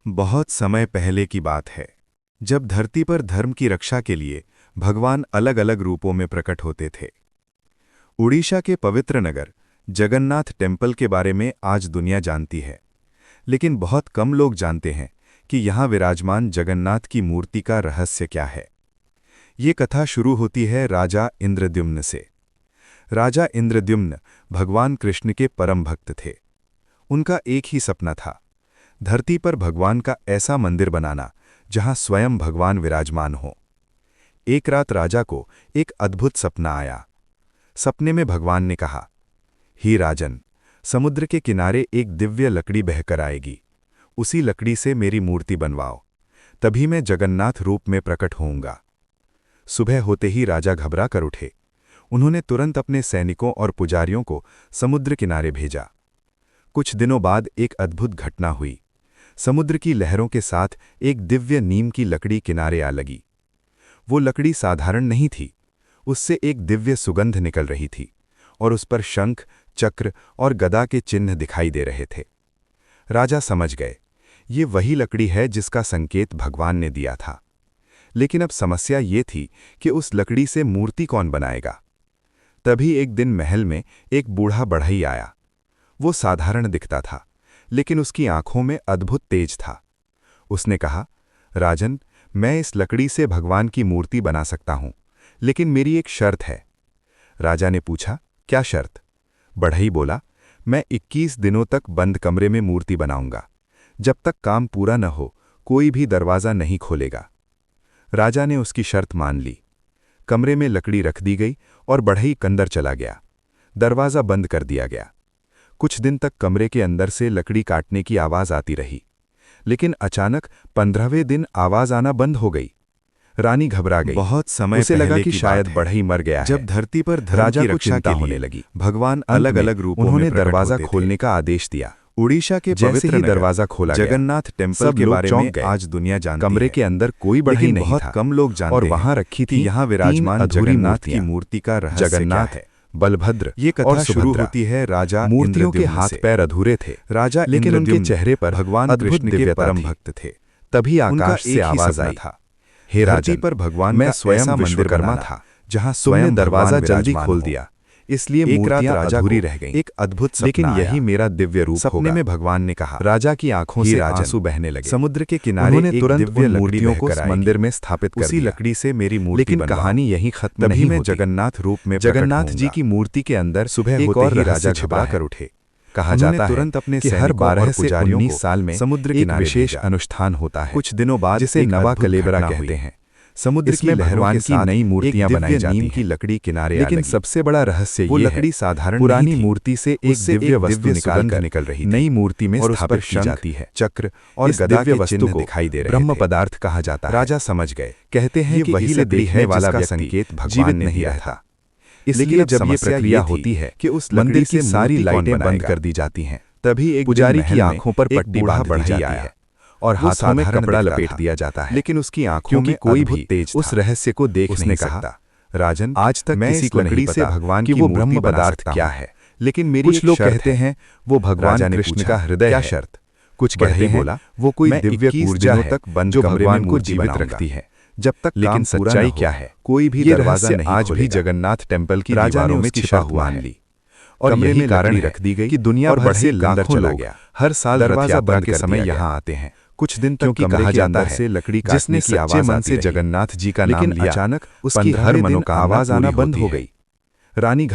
बहुत समय पहले की बात है, जब धरती पर धर्म की रक्षा के लिए भगवान अलग अलग रूपों में प्रकट होते थे। उड़ीसा के पवित्र नगर जगन्नाथ टेम्पल के बारे में आज दुनिया जानती है, लेकिन बहुत कम लोग जानते हैं कि यहाँ विराजमान जगन्नाथ की मूर्ति का रहस्य क्या है। ये कथा शुरू होती है राजा इंद्रद्युम्न से। राजा इंद्रद्युम्न भगवान कृष्ण के परम भक्त थे। उनका एक ही सपना था, धरती पर भगवान का ऐसा मंदिर बनाना जहां स्वयं भगवान विराजमान हो। एक रात राजा को एक अद्भुत सपना आया। सपने में भगवान ने कहा, ही राजन, समुद्र के किनारे एक दिव्य लकड़ी बहकर आएगी, उसी लकड़ी से मेरी मूर्ति बनवाओ, तभी मैं जगन्नाथ रूप में प्रकट होऊंगा। सुबह होते ही राजा घबरा कर उठे। उन्होंने तुरंत अपने सैनिकों और पुजारियों को समुद्र किनारे भेजा। कुछ दिनों बाद एक अद्भुत घटना हुई। समुद्र की लहरों के साथ एक दिव्य नीम की लकड़ी किनारे आ लगी। वो लकड़ी साधारण नहीं थी, उससे एक दिव्य सुगंध निकल रही थी और उस पर शंख, चक्र और गदा के चिन्ह दिखाई दे रहे थे। राजा समझ गए, ये वही लकड़ी है जिसका संकेत भगवान ने दिया था। लेकिन अब समस्या ये थी कि उस लकड़ी से मूर्ति कौन बनाएगा। तभी एक दिन महल में एक बूढ़ा बढ़ई आया। वो साधारण दिखता था, लेकिन उसकी आंखों में अद्भुत तेज था। उसने कहा, राजन, मैं इस लकड़ी से भगवान की मूर्ति बना सकता हूं, लेकिन मेरी एक शर्त है। राजा ने पूछा, क्या शर्त? बढ़ई बोला, मैं 21 दिनों तक बंद कमरे में मूर्ति बनाऊंगा। जब तक काम पूरा न हो, कोई भी दरवाज़ा नहीं खोलेगा। राजा ने उसकी शर्त मान ली। कमरे में लकड़ी रख दी गई और बढ़ई अंदर चला गया। दरवाज़ा बंद कर दिया गया। कुछ दिन तक कमरे के अंदर से लकड़ी काटने की आवाज़ आती रही, लेकिन अचानक 15वें दिन आवाज़ आना बंद हो गई। रानी घबरा गई। बहुत समय उसे लगा कि शायद बढ़ई मर गया है। जब धरती पर राजा को चिंता होने लगी, भगवान अलग अलग रूपों में उन्होंने दरवाज़ा खोलने का आदेश दिया। उड़ीसा के जैसे ही दरवाज़ा खोला गया, जगन्नाथ टेम्पल के बारे में आज दुनिया जानती है। कमरे के अंदर कोई बढ़ई नहीं था, बहुत कम लोग जानते और वहां रखी थी यहाँ विराजमान जगन्नाथ की मूर्ति का रहस्य। जगन्नाथ है, बलभद्र, ये कथा शुरू होती है राजा मूर्तियों के हाथ पैर अधूरे थे, राजा लेकिन उनके चेहरे पर भगवान कृष्ण के परम भक्त थे। तभी आकाश से आवाज आई था, हे राजन, पर भगवान मैं स्वयं विश्वकर्मा था, जहां स्वयं दरवाजा जल्दी खोल दिया, इसलिए मूर्तियां अधूरी रह गईं। एक अद्भुत सपना, लेकिन यही मेरा दिव्य रूप होगा। सपने में भगवान ने कहा। राजा की आंखों से आंसू बहने लगे। समुद्र के किनारे उन्होंने तुरंत दिव्य मूर्तियों को मंदिर में स्थापित कर उसी लकड़ी से मेरी मूर्ति। लेकिन कहानी यही खत्म नहीं होती। जगन्नाथ रूप में जगन्नाथ जी की मूर्ति के अंदर सुबह होते ही राजा घबरा कर उठे। कहा जाता है तुरंत अपने कि हर 12 से 19 साल में समुद्र किनारे विशेष अनुष्ठान होता है। कुछ दिनों बाद जिसे नवा कलेबरा कहते हैं, समुद्र की लहरों की नई मूर्तियां बनाई जाती हैं की लकड़ी किनारे। लेकिन सबसे बड़ा रहस्य ये है, वो लकड़ी साधारण पुरानी मूर्ति से एक दिव्य वस्तु निकल रही नई मूर्ति में स्थापित की जाती है। चक्र और गदा के चिन्ह दिखाई दे रहे ब्रह्म पदार्थ कहा जाता है। राजा समझ गए। कहते हैं कि वही लकड़ी है वाला संकेत भगवान ने दिया था। इसलिए जब ये प्रक्रिया होती है कि उस मंदिर की सारी लाइटें बंद कर दी जाती हैं, तभी एक पुजारी की आंखों पर पट्टी बांध दी जाती है और हाथों में कपड़ा लपेट दिया जाता है। लेकिन उसकी आंखों में कोई भी तेज उस रहस्य को देख नहीं सकता। राजन, आज तक किसी को लकड़ी से भगवान की वो ब्रह्म पदार्थ क्या है, लेकिन मेरी कुछ लोग कहते हैं वो भगवान कृष्ण का हृदय है। शर्त कुछ कहते हैं बोला वो कोई दिव्य ऊर्जा तक बंद जो भगवान को जीवित रखती है जब तक। लेकिन सच्चाई क्या है? कोई भी दरवाजा नहीं आज भी जगन्नाथ टेम्पल की दीवारों में छिपा हुआ है और यही कारण रख दी गई कि दुनिया भर से लाखों लोग हर साल दरवाजा बंद के समय यहाँ आते हैं। कुछ दिन तक कहा जाता है से लकड़ी जिसने सच्चे मन से जगन्नाथ जी का नाम लिया, अचानक उसकी हर मनोकामना आवाज आना बंद हो गई। रानी